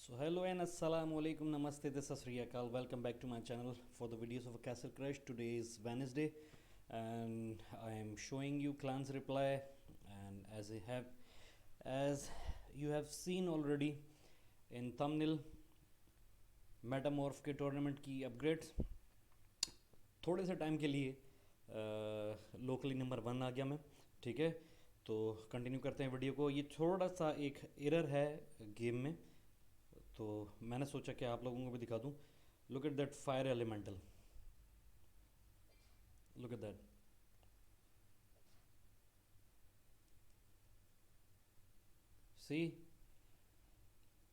So hello and assalamu alaikum, namaste, this is Sri Akal. Welcome back to my channel for the videos of Castle Crush. Today is Wednesday and I am showing you clans reply, and as you have seen already in thumbnail, मेटामॉर्फ के tournament की upgrades थोड़े से time के लिए locally number 1 आ गया मैं। ठीक है, तो कंटिन्यू करते हैं वीडियो को। ये थोड़ा सा एक एरर है गेम में, तो मैंने सोचा कि आप लोगों को भी दिखा दूं। Look at that fire elemental, look at that. See,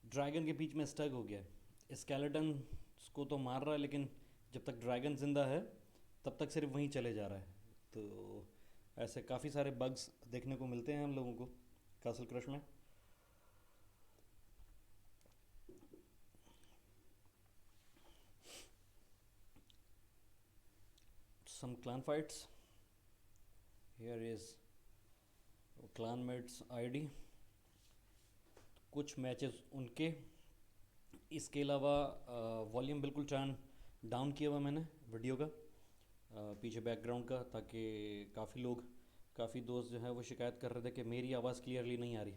dragon के बीच में स्टक हो गया। स्केलेटन को तो मार रहा है, लेकिन जब तक ड्रैगन जिंदा है तब तक सिर्फ वहीं चले जा रहा है। तो ऐसे काफ़ी सारे बग्स देखने को मिलते हैं हम लोगों को कासल क्रश में। Some clan fights. Here is clanmates ID, कुछ मैचेस उनके। इसके अलावा वॉल्यूम बिल्कुल टर्न डाउन किया हुआ मैंने वीडियो का, पीछे बैकग्राउंड का, ताकि काफ़ी दोस्त जो है वो शिकायत कर रहे थे कि मेरी आवाज़ क्लियरली नहीं आ रही।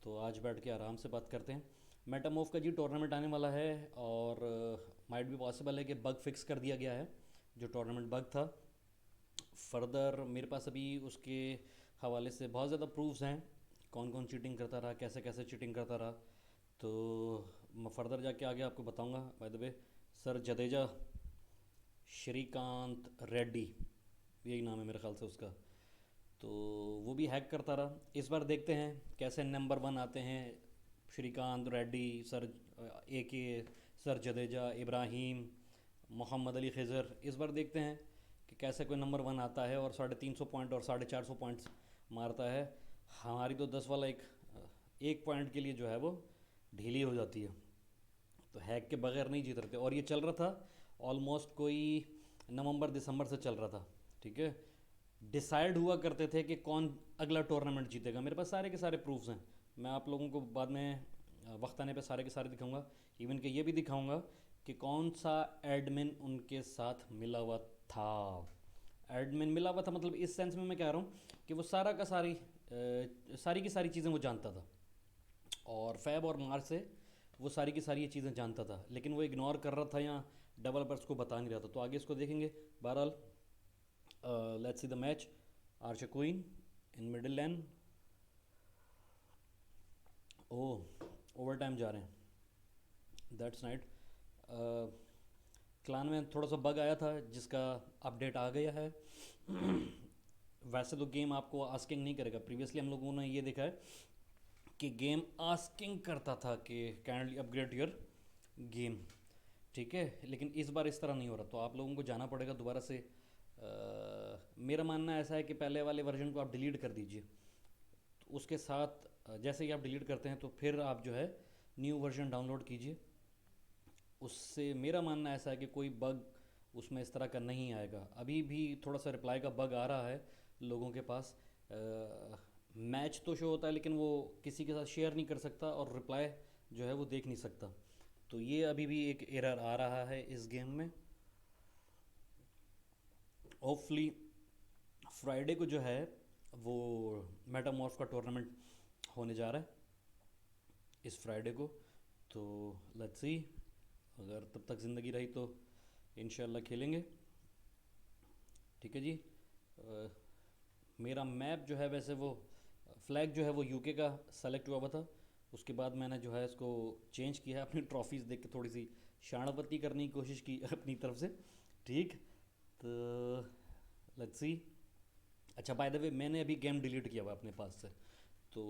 तो आज बैठ के आराम से बात करते हैं। मेटामॉर्फ का जी टूर्नामेंट आने वाला है, और माइट भी पॉसिबल है कि बग फिक्स कर दिया गया है जो टूर्नामेंट बग था। फर्दर मेरे पास अभी उसके हवाले से बहुत ज़्यादा प्रूफ्स हैं, कौन कौन चीटिंग करता रहा, कैसे कैसे चीटिंग करता रहा। तो मैं फर्दर जाके आगे आपको बताऊंगा। By the way, sir Jadeja Srikanth Reddy, यही नाम है मेरे ख्याल से उसका, तो वो भी हैक करता रहा। इस बार देखते हैं कैसे नंबर 1 आते हैं। श्रीकांत रेड्डी, सर के सर जडेजा, इब्राहिम, मोहम्मद अली खिज़र। इस बार देखते हैं कि कैसे कोई नंबर 1 आता है और 350 पॉइंट और 450 पॉइंट्स मारता है। हमारी तो 10 वाला एक पॉइंट के लिए जो है वो ढीली हो जाती है, तो हैक के बगैर नहीं जीत रहे थे। और ये चल रहा था ऑलमोस्ट कोई नवंबर दिसंबर से चल रहा था। ठीक है, डिसाइड हुआ करते थे कि कौन अगला टूर्नामेंट जीतेगा। मेरे पास सारे के सारे प्रूफ्स हैं, मैं आप लोगों को बाद में वक्त आने पे सारे के सारे दिखाऊंगा। इवन कि ये भी दिखाऊंगा कि कौन सा एडमिन उनके साथ मिला हुआ था। एडमिन मिला हुआ था मतलब इस सेंस में मैं कह रहा हूँ कि वो सारी की सारी चीज़ें वो जानता था, और फैब और मार्च से वो सारी की सारी ये चीज़ें जानता था, लेकिन वो इग्नोर कर रहा था या डेवलपर्स को बता नहीं रहा था। तो आगे इसको देखेंगे। बहरहाल, let's see the match. Archer queen in middle lane. Oh, overtime जा रहे हैं, दैट्स नाइट। क्लान में थोड़ा सा बग आया था जिसका अपडेट आ गया है। वैसे तो गेम आपको आस्किंग नहीं करेगा। प्रीवियसली हम लोगों ने ये देखा है कि गेम आस्किंग करता था कि काइंडली अपग्रेड योर गेम। ठीक है, लेकिन इस बार इस तरह नहीं हो रहा, तो आप लोगों को जाना पड़ेगा दोबारा से। मेरा मानना ऐसा है कि पहले वाले वर्जन को आप डिलीट कर दीजिए, तो उसके साथ जैसे ही आप डिलीट करते हैं तो फिर आप जो है न्यू वर्जन डाउनलोड कीजिए। उससे मेरा मानना ऐसा है कि कोई बग उसमें इस तरह का नहीं आएगा। अभी भी थोड़ा सा रिप्लाई का बग आ रहा है लोगों के पास। मैच तो शो होता है, लेकिन वो किसी के साथ शेयर नहीं कर सकता और रिप्लाई जो है वो देख नहीं सकता। तो ये अभी भी एक एरर आ रहा है इस गेम में। होपफुली फ्राइडे को जो है वो मेटामॉर्फ का टूर्नामेंट होने जा रहा है इस फ्राइडे को। तो लेट्स सी, अगर तब तक ज़िंदगी रही तो इंशाल्लाह खेलेंगे। ठीक है जी। मेरा मैप जो है वैसे वो फ्लैग जो है वो यूके का सेलेक्ट हुआ था। उसके बाद मैंने जो है इसको चेंज किया है। अपनी ट्रॉफीज़ देख के थोड़ी सी शाणपत्ती करने की कोशिश की अपनी तरफ से। ठीक, तो लेट्स सी। अच्छा, बाय द वे, मैंने अभी गेम डिलीट किया हुआ अपने पास से, तो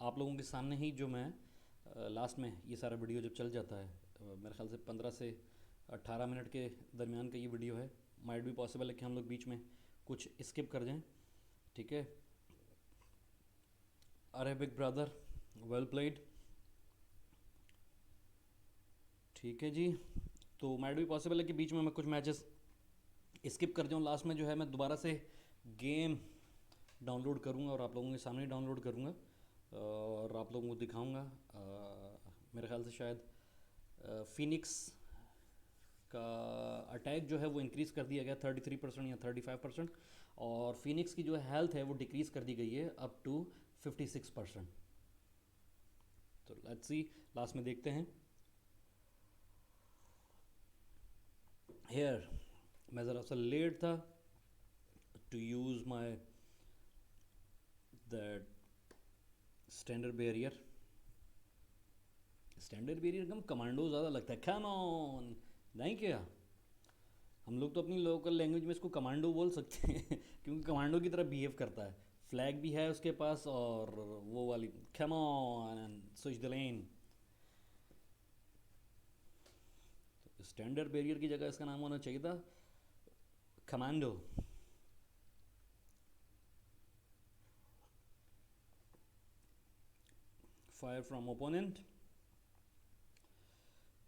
आप लोगों के सामने ही जो मैं लास्ट में ये सारा वीडियो जब चल जाता है, मेरे ख्याल से 15 से 18 मिनट के दरमियान का ये वीडियो है। माइट भी पॉसिबल है कि हम लोग बीच में कुछ स्किप कर जाएं। ठीक है, अरे बिग ब्रदर, वेल प्लेड। ठीक है जी, तो माइट भी पॉसिबल है कि बीच में मैं कुछ मैचेस स्किप कर जाऊँ। लास्ट में जो है मैं दोबारा से गेम डाउनलोड करूँगा और आप लोगों के सामने डाउनलोड करूँगा और आप लोगों को दिखाऊँगा। मेरे ख्याल से शायद फिनिक्स का अटैक जो है वो इंक्रीज़ कर दिया गया 33% या 35%, और फिनिक्स की जो हेल्थ है वो डिक्रीज़ कर दी गई है अप टू 56%। तो लेट्स सी, लास्ट में देखते हैं। हेयर मैं ज़रा सा लेट था to use my that standard barrier. Standard barrier कम कमांडो ज़्यादा लगता है, कम ऑन। नहीं क्या, हम लोग तो अपनी लोकल लैंग्वेज में इसको कमांडो बोल सकते हैं क्योंकि कमांडो की तरह बिहेव करता है। फ्लैग भी है उसके पास, और वो वाली come on switch the lane. Standard barrier की जगह इसका नाम होना चाहिए था commando. Fire from opponent,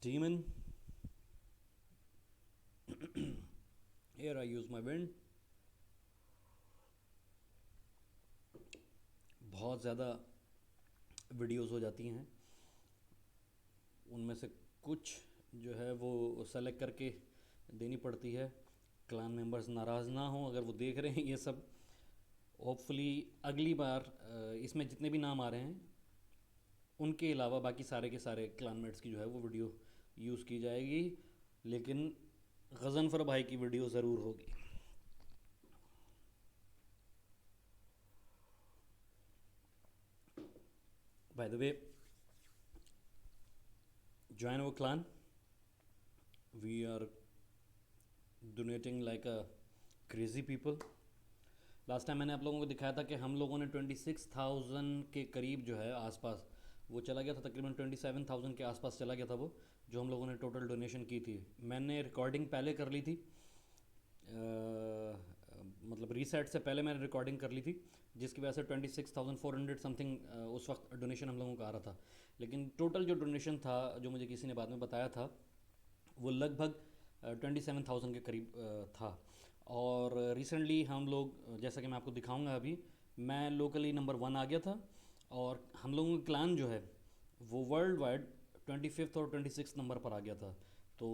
demon. Here I use my wind. बहुत ज़्यादा वीडियोस हो जाती हैं, उनमें से कुछ जो है वो सेलेक्ट करके देनी पड़ती है। क्लान मेंबर्स नाराज़ ना हो अगर वो देख रहे हैं ये सब। होपफुली अगली बार इसमें जितने भी नाम आ रहे हैं उनके अलावा बाकी सारे के सारे क्लानमेट्स की जो है वो वीडियो यूज़ की जाएगी, लेकिन गज़नफ़र भाई की वीडियो ज़रूर होगी। Bye the way, join our clan. We are donating like a crazy people. Last time मैंने आप लोगों को दिखाया था कि हम लोगों ने 26,000 के करीब जो है आसपास वो चला गया था, तकरीबन 27,000 के आसपास चला गया था वो, जो हम लोगों ने टोटल डोनेशन की थी। मैंने रिकॉर्डिंग पहले कर ली थी, मतलब रीसेट से पहले मैंने रिकॉर्डिंग कर ली थी, जिसकी वजह से 26,400 समथिंग उस वक्त डोनेशन हम लोगों का आ रहा था। लेकिन टोटल जो डोनेशन था, जो मुझे किसी ने बाद में बताया था, वो लगभग 27,000 के करीब था। और रिसेंटली हम लोग, जैसा कि मैं आपको दिखाऊंगा अभी, मैं लोकली नंबर 1 आ गया था, और हम लोगों का क्लान जो है वो वर्ल्ड वाइड 25th और 26th नंबर पर आ गया था। तो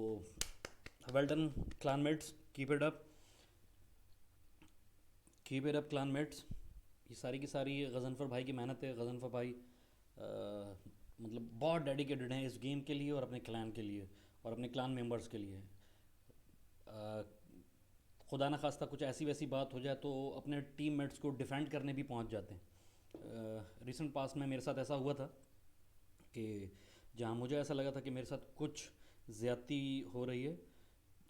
well done clanmates, keep it up clanmates. ये सारी की सारी गज़नफ़र भाई की मेहनत है। गज़नफ़र भाई मतलब बहुत डेडिकेटेड हैं इस गेम के लिए और अपने क्लान के लिए और अपने क्लान मेंबर्स के लिए। खुदा न खास्ता कुछ ऐसी वैसी बात हो जाए तो अपने टीममेट्स को डिफेंड करने भी पहुंच जाते हैं। रिसेंट पास्ट में मेरे साथ ऐसा हुआ था कि जहां मुझे ऐसा लगा था कि मेरे साथ कुछ ज़्यादती हो रही है,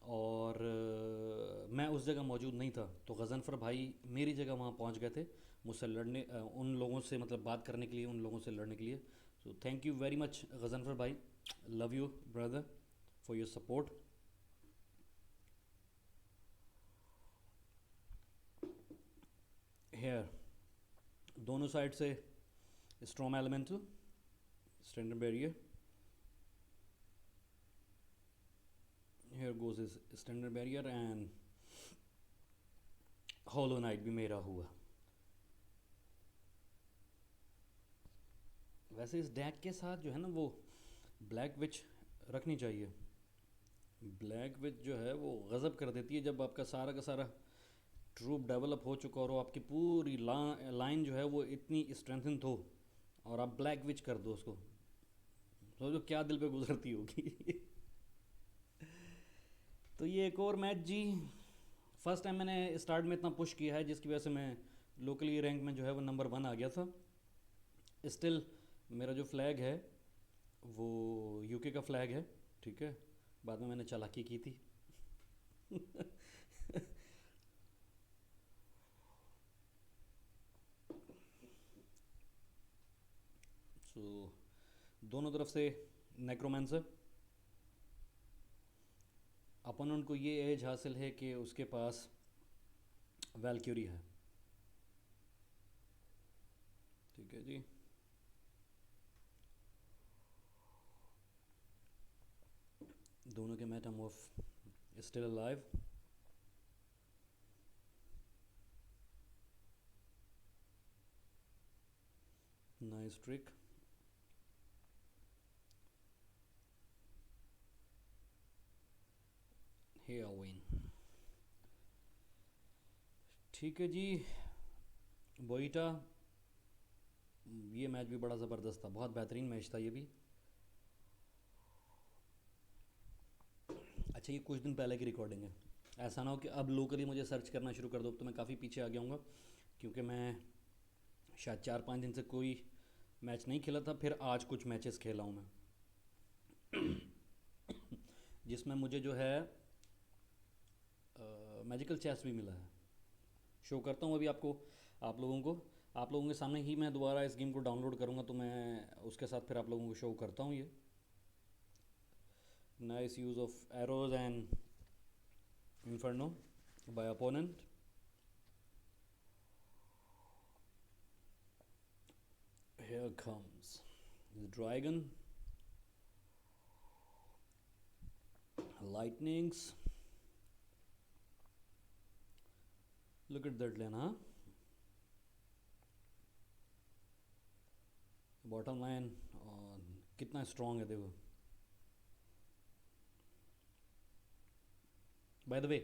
और मैं उस जगह मौजूद नहीं था, तो गज़नफ़र भाई मेरी जगह वहाँ पहुँच गए थे मुझसे लड़ने, उन लोगों से मतलब बात करने के लिए, उन लोगों से लड़ने के लिए। So thank you very much Ghazanfar भाई, love you brother for your support. Here दोनों साइड से storm elemental, standard barrier, here goes his standard barrier, and hollow knight भी मेरा हुआ। वैसे इस डैक के साथ जो है ना वो ब्लैक विच रखनी चाहिए। ब्लैक विच जो है वो गज़ब कर देती है जब आपका सारा का सारा ट्रूप डेवलप हो चुका और आपकी पूरी लाइन जो है वो इतनी स्ट्रेंथन हो, और आप ब्लैक विच कर दो उसको, तो जो क्या दिल पे गुजरती होगी तो ये एक और मैच जी, फर्स्ट टाइम मैंने स्टार्ट में इतना पुश किया है जिसकी वजह से मैं लोकली रैंक में जो है वो नंबर 1 आ गया था। स्टिल मेरा जो फ्लैग है वो यूके का फ्लैग है, ठीक है। बाद में मैंने चालाकी की थी सो दोनों तरफ से नेक्रोमेंसर। अपोनेंट को ये एज हासिल है कि उसके पास वैल्क्यूरी है, ठीक है जी। दोनों के metamorph still alive. Nice trick. Hey win. ठीक है जी। बोईटा, ये मैच भी बड़ा ज़बरदस्त था, बहुत बेहतरीन मैच था ये भी। अच्छा, ये कुछ दिन पहले की रिकॉर्डिंग है, ऐसा ना हो कि अब लोकली मुझे सर्च करना शुरू कर दो, तो मैं काफ़ी पीछे आ गया हूँ, क्योंकि मैं शायद 4-5 दिन से कोई मैच नहीं खेला था, फिर आज कुछ मैचेस खेला हूँ मैं, जिसमें मुझे जो है मैजिकल चेस भी मिला है। शो करता हूँ अभी आपको, आप लोगों के सामने ही मैं दोबारा इस गेम को डाउनलोड करूँगा, तो मैं उसके साथ फिर आप लोगों को शो करता हूँ ये। Nice use of arrows and inferno by opponent. Here comes the dragon, lightnings. Look at that lane, huh? Bottom line कितना स्ट्रॉन्ग है देखो। बाय द वे,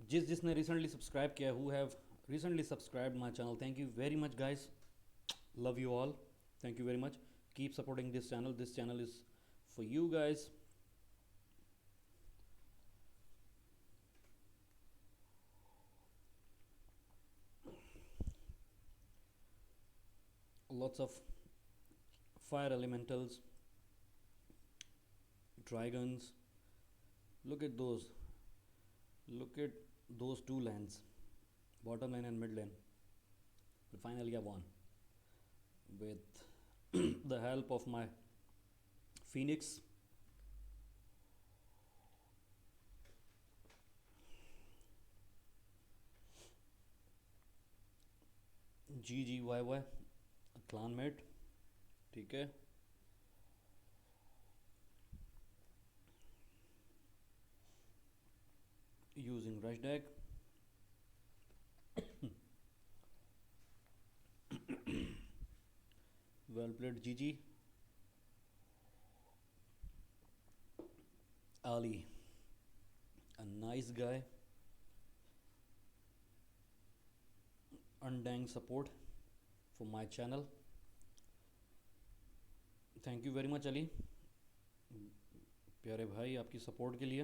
जिसने रिसेंटली सब्सक्राइब किया, who have recently subscribe my channel, thank you very much guys, love you all, thank you very much, keep supporting this channel is for you guys. Lots of fire elementals, dragons. Look at those, look at those two lanes, bottom lane and mid lane. We finally have won with the help of my Phoenix. GGYY clanmate, ठीक है। using rush deck, well played GG. Ali, a nice guy, undying support for my channel, thank you very much Ali, प्यारे भाई, आपकी support के लिए।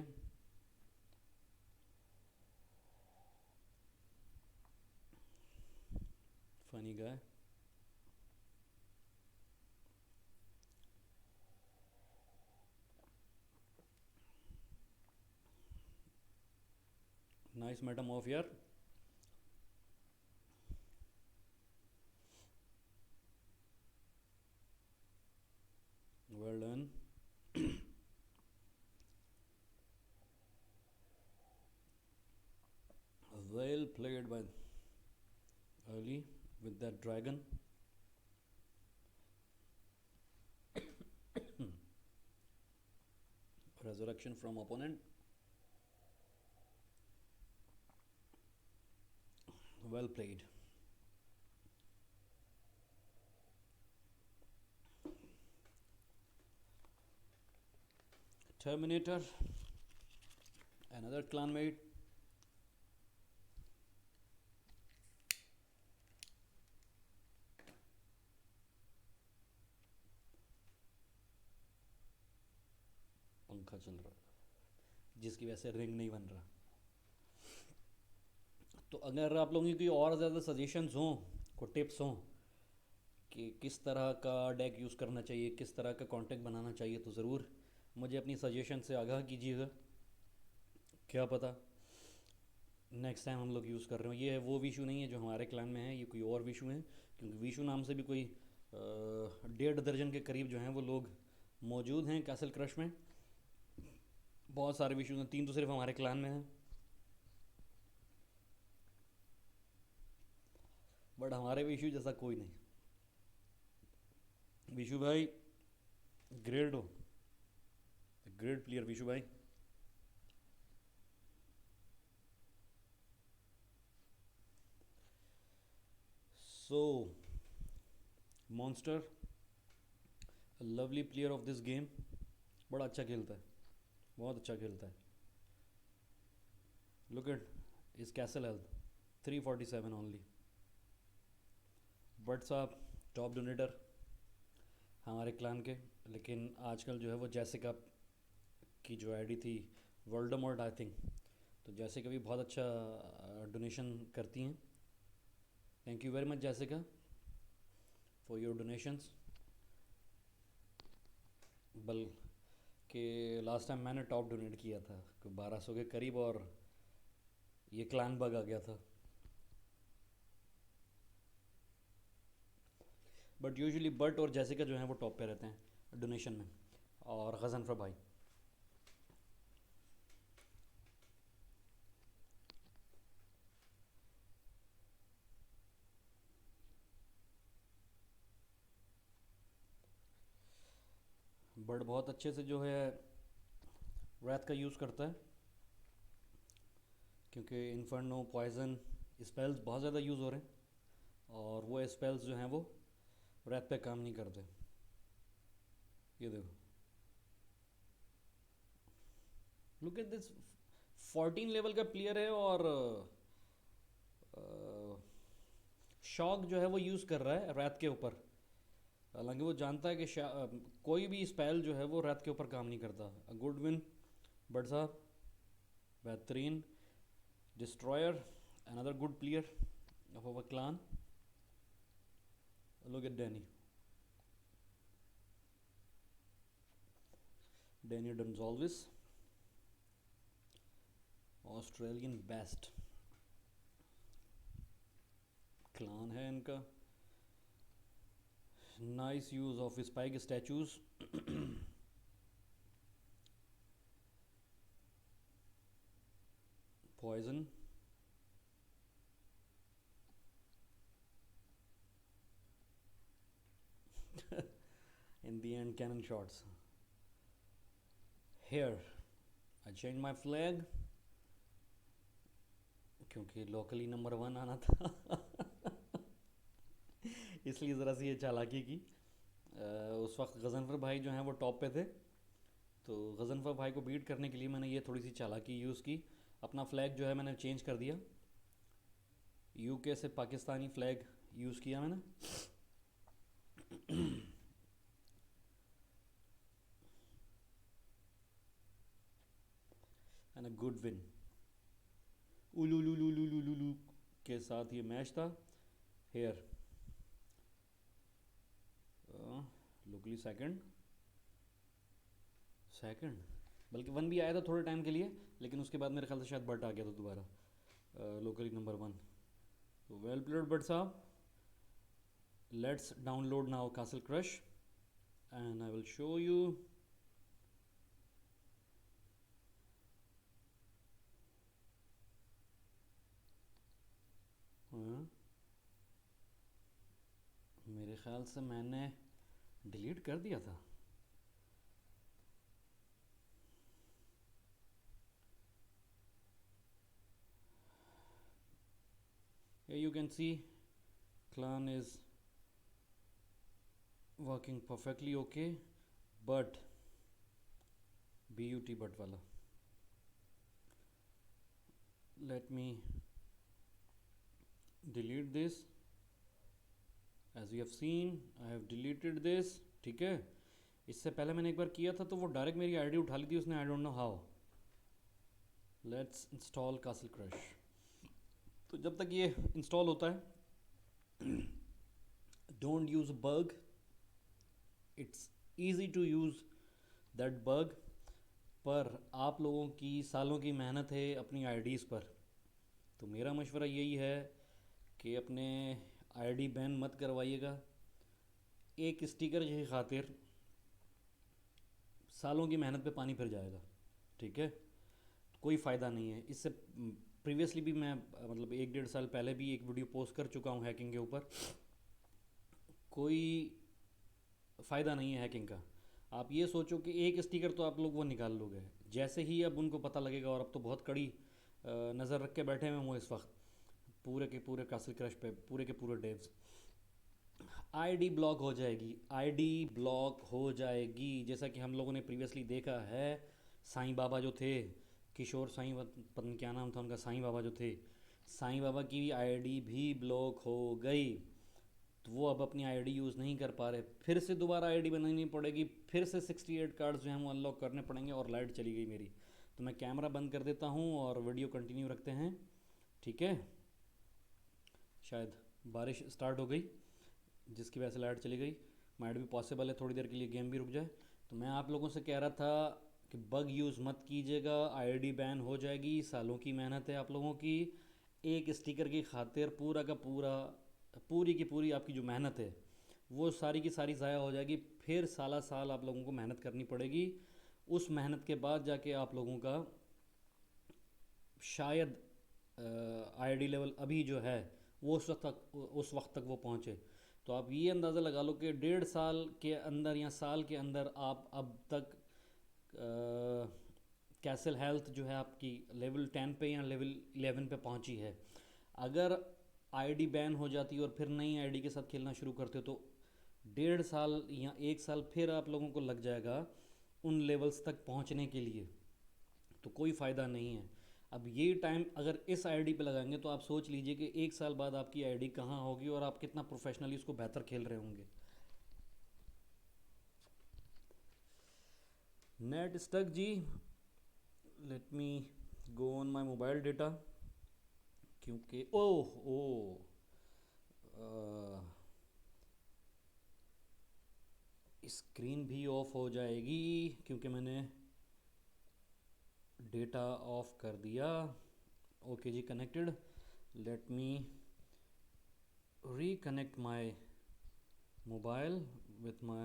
Funny guy, nice madam of यार। Well done. Well played by Ali with that dragon. Resurrection from opponent. Well played. Terminator, another clanmate. पंखा चल रहा है, जिसकी वजह से रिंग नहीं बन रहा। तो अगर आप लोगों की कोई और ज़्यादा सजेशंस हों, कोई टिप्स हों कि किस तरह का डेक यूज़ करना चाहिए, किस तरह का कॉन्टेक्ट बनाना चाहिए, तो ज़रूर मुझे अपनी सजेशन से आगाह कीजिएगा। क्या पता नेक्स्ट टाइम हम लोग यूज़ कर रहे हो। ये वो विशु नहीं है जो हमारे क्लान में है, ये कोई और विशु है, क्योंकि विशु नाम से भी कोई 1.5 दर्जन के करीब जो हैं वो लोग मौजूद हैं कैसल क्रश में। बहुत सारे विशु हैं, 3 तो सिर्फ हमारे क्लान में हैं, बट हमारे विशु जैसा कोई नहीं। विशु भाई ग्रेट हो, ग्रेट प्लेयर विशु भाई। So monster, lovely player of this game, बड़ा अच्छा खेलता है, बहुत अच्छा खेलता है। लुक एट इस कैसल हेल्थ 347 ओनली। बट साहब टॉप डोनेटर हमारे क्लान के। लेकिन आजकल जो है वो जैसिका की जो आईडी थी वर्ल्डमॉर्ट आई थिंक, तो जैसिका भी बहुत अच्छा डोनेशन करती हैं। Thank you very much Jessica for your donations. बल के लास्ट टाइम मैंने टॉप डोनेट किया था 1200 के करीब, और ये क्लान बग आ गया था। बट यूजुअली बट और जैसिका जो हैं वो टॉप पे रहते हैं डोनेशन में, और गजनफर भाई। बट बहुत अच्छे से जो है रैथ का यूज़ करता है, क्योंकि इन्फर्नो पॉइजन स्पेल्स बहुत ज़्यादा यूज़ हो रहे हैं, और वो स्पेल्स जो हैं वो रैथ पे काम नहीं करते। ये देखो, लुक एट दिस, 14 लेवल का प्लेयर है, और शॉक जो है वो यूज़ कर रहा है रैथ के ऊपर। हालांकि वो जानता है कि कोई भी स्पेल जो है वो रैथ के ऊपर काम नहीं करता। गुड विन बट साहब, बेहतरीन destroyer, another good player of our clan. Look at Danny डोन्जॉल्विस, ऑस्ट्रेलियन बेस्ट क्लान है इनका। Nice use of spike statues. Poison, in the end cannon shots. Here I changed my flag क्योंकि locally number 1 आना था। इसलिए ज़रा सी ये चालाकी की। उस वक्त गजनफर भाई जो हैं वो टॉप पे थे, तो गजनफर भाई को बीट करने के लिए मैंने ये थोड़ी सी चालाकी यूज़ की। अपना फ्लैग जो है मैंने चेंज कर दिया, यूके से पाकिस्तानी फ्लैग यूज़ किया मैंने। एंड अ गुड विन उलूलूलूलूलूलू के साथ ये मैच था। हेयर लोकली सेकंड सेकंड, बल्कि 1 भी आया था थोड़े टाइम के लिए, लेकिन उसके बाद मेरे ख्याल से शायद बट आ गया था दोबारा लोकली नंबर 1। तो वेल प्लेड बट साहब, let's download now castle crush and I will show you. मेरे ख्याल से मैंने डिलीट कर दिया था। Here you can see clan is working perfectly okay, but but wala, let me delete this। as you have seen I have deleted this, ठीक है। इससे पहले मैंने एक बार किया था तो वो डायरेक्ट मेरी आईडी उठा ली थी उसने, I don't know how. Let's install castle crush. तो जब तक ये इंस्टॉल होता है, don't use bug, it's easy to use that bug. पर आप लोगों की सालों की मेहनत है अपनी आईडीज़ पर, तो मेरा मशवरा यही है कि अपने आईडी बैन मत करवाइएगा। एक स्टिकर की खातिर सालों की मेहनत पे पानी फिर जाएगा, ठीक है। कोई फ़ायदा नहीं है इससे। प्रीवियसली भी मैं मतलब 1-1.5 साल पहले भी एक वीडियो पोस्ट कर चुका हूँ हैकिंग के ऊपर। कोई फ़ायदा नहीं है हैकिंग का। आप ये सोचो कि एक स्टिकर तो आप लोग वो निकाल लोगे, जैसे ही अब उनको पता लगेगा, और अब तो बहुत कड़ी नज़र रख के बैठे हुए हैं इस वक्त पूरे के पूरे कासल क्रश पे, पूरे के पूरे डेव्स। आईडी ब्लॉक हो जाएगी, आईडी ब्लॉक हो जाएगी, जैसा कि हम लोगों ने प्रीवियसली देखा है। साईं बाबा जो थे किशोर साईं पता नहीं क्या नाम था उनका, साईं बाबा जो थे, साईं बाबा की आईडी भी ब्लॉक हो गई। तो वो अब अपनी आईडी यूज़ नहीं कर पा रहे, फिर से दोबारा आईडी बनानी पड़ेगी, फिर से 68 कार्ड्स जो हैं वो अनलॉक करने पड़ेंगे। और लाइट चली गई मेरी, तो मैं कैमरा बंद कर देता हूँ और वीडियो कंटिन्यू रखते हैं। ठीक है, शायद बारिश स्टार्ट हो गई जिसकी वजह से लाइट चली गई, माइट भी पॉसिबल है थोड़ी देर के लिए गेम भी रुक जाए। तो मैं आप लोगों से कह रहा था कि बग यूज़ मत कीजिएगा, आईडी बैन हो जाएगी। सालों की मेहनत है आप लोगों की, एक स्टिकर की खातिर पूरा का पूरा, पूरी की पूरी आपकी जो मेहनत है वो सारी की सारी ज़ाया हो जाएगी। फिर साला साल आप लोगों को मेहनत करनी पड़ेगी। उस मेहनत के बाद जाके आप लोगों का शायद आईडी लेवल अभी जो है वो उस वक्त तक वो पहुँचे। तो आप ये अंदाज़ा लगा लो कि 1.5 साल के अंदर या साल के अंदर आप अब तक कैसल हेल्थ जो है आपकी लेवल 10 पे या लेवल 11 पे पहुंची है। अगर आईडी बैन हो जाती और फिर नई आईडी के साथ खेलना शुरू करते तो 1.5 साल या 1 साल फिर आप लोगों को लग जाएगा उन लेवल्स तक पहुंचने के लिए। तो कोई फ़ायदा नहीं है। अब ये टाइम अगर इस आईडी पे लगाएंगे तो आप सोच लीजिए कि 1 साल बाद आपकी आईडी कहाँ होगी और आप कितना प्रोफेशनली उसको बेहतर खेल रहे होंगे। नेट स्टक जी, let me go on my mobile data, क्योंकि ओह ओह स्क्रीन भी ऑफ हो जाएगी क्योंकि मैंने डेटा ऑफ कर दिया। ओके जी, connected. Let me reconnect my mobile with my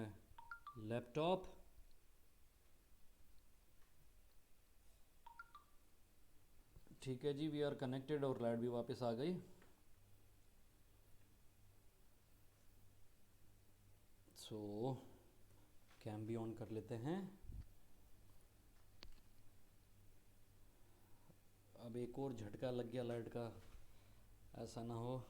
laptop। ठीक है जी, वी आर कनेक्टेड और लाइट भी वापस आ गई। सो कैम भी ऑन कर लेते हैं। अब एक और झटका लग गया लाइट का, ऐसा ना हो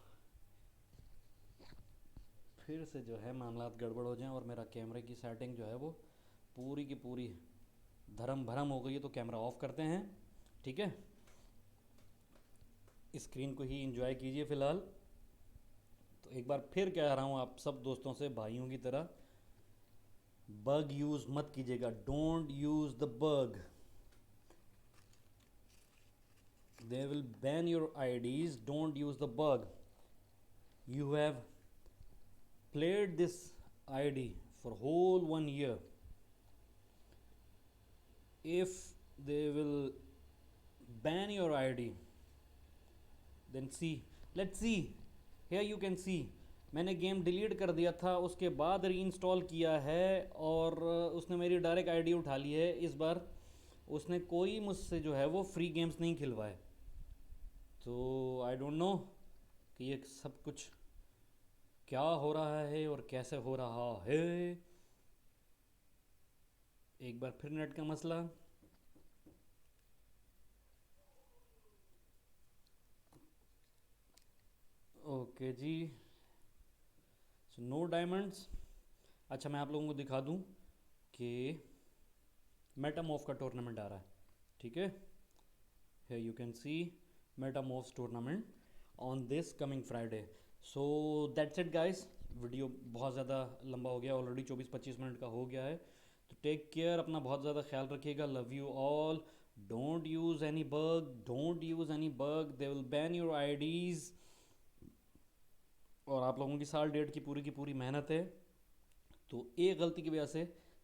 फिर से जो है मामला गड़बड़ हो जाएं और मेरा कैमरे की सेटिंग जो है वो पूरी की पूरी धर्म भरम हो गई है। तो कैमरा ऑफ करते हैं, ठीक है। स्क्रीन को ही एंजॉय कीजिए फ़िलहाल। तो एक बार फिर कह रहा हूँ आप सब दोस्तों से, भाइयों की तरह, बग यूज़ मत कीजिएगा। Don't use the bug, they will ban your IDs। don't use the bug, you have played this ID for whole 1 year। if they will ban your ID, then see, let's see, here you can see मैंने game delete कर दिया था, उसके बाद reinstall किया है और उसने मेरी डायरेक्ट आईडी उठा ली है। इस बार उसने कोई मुझसे जो है वो फ्री गेम्स नहीं खिलवाए। तो आई डोंट नो कि ये सब कुछ क्या हो रहा है और कैसे हो रहा है। एक बार फिर नेट का मसला। ओके जी, सो नो डायमंड्स। अच्छा, मैं आप लोगों को दिखा दूं कि मेटामॉर्फ का टूर्नामेंट आ रहा है, ठीक है। Here you can see metamorph tournament on this coming Friday. So that's it guys, video बहुत ज़्यादा लंबा हो गया, ऑलरेडी 24-25 मिनट का हो गया है। तो टेक केयर, अपना बहुत ज़्यादा ख्याल रखिएगा। Love you all. Don't use any bug, don't use any bug, they will ban your IDs. और आप लोगों की साल डेढ़ की पूरी मेहनत है, तो एक गलती की वजह से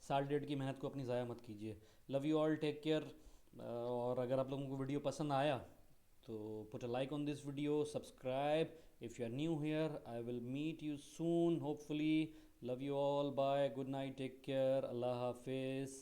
साल डेढ़ की मेहनत को अपनी ज़ाया मत कीजिए। Love you all, take care. और अगर आप लोगों को वीडियो पसंद आया तो put a like on this video, subscribe if you are new here. I will meet you soon hopefully. Love you all, bye, good night, take care, Allah हाफिज़।